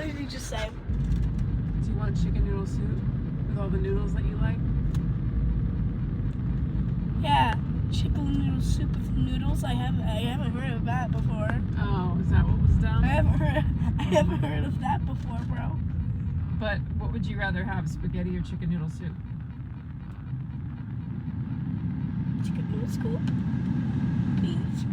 did you just say? Do you want chicken noodle soup with all the noodles that you like? Yeah, chicken noodle soup with noodles. I haven't heard of that before. Oh, is that what was done? I haven't heard of that before, bro. But what would you rather have, spaghetti or chicken noodle soup? Chicken noodle soup. Please.